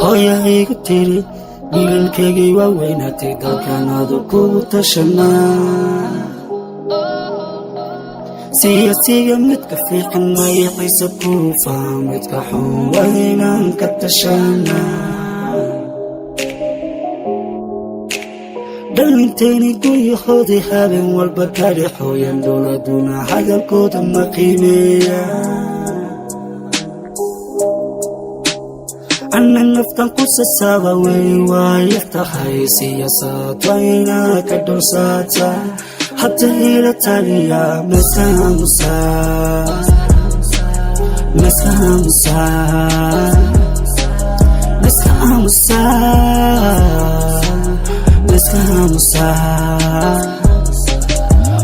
hooya igu tiri wiilkaygii waaweynatay dalkanaadu kugu tashanaa siyaasiga midka fiican magaciisa kuu faham midka xun waa inaan ka tashanaa dhalintayni guryahoodii habeen walba ka dhexooyan dowladuna hadalkooda ma qiimeeya ana naftan ku sasaaba wey waaya tahay siyaasad waa inaa ka dhowsaata hadda ila taliya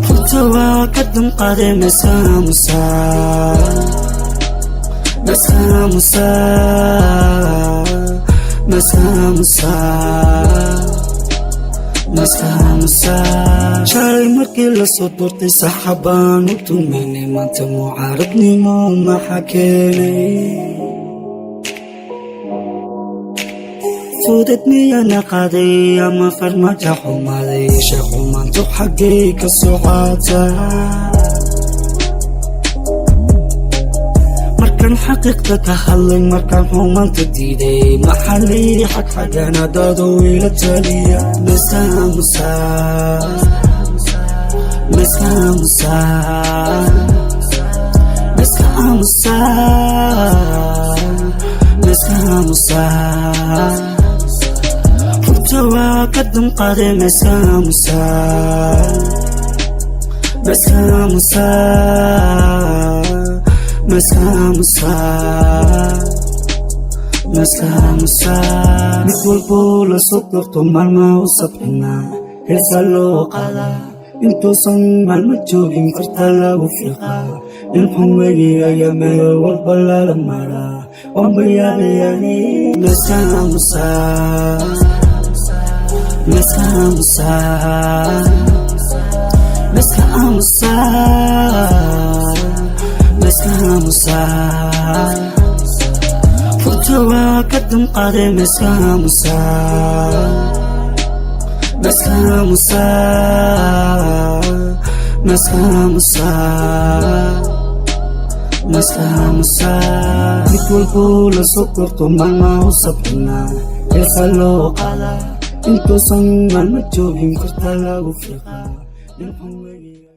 runta waa ka damqade shalay markii lasoo doortay saxabaan u tumaynay maanta mucaaradnimo maxaa keenay fudad miyana qaaday ama farmaajo xumaaday sheekhumaantu xaggay ka socotaa markaan xaqiiqda ka hadlay markaan xumaanta diiday maxalii xagxagana dadoo ila taliya runta waa ka damqade mid walboo lasoo doorto maalmaa u sabcinaa heesaa loo qaadaa intuusan maalmo joogin karta lagu fiiqaa in xun wegi ayaa meel walba lala maraa ombayaalayani runta waa ka damqade mid walboo lasoo doorto maalmaa u sabcinaa heesaa loo qaadaa intuusan maalmo joogin karta lagu fiiqaa in xun wegi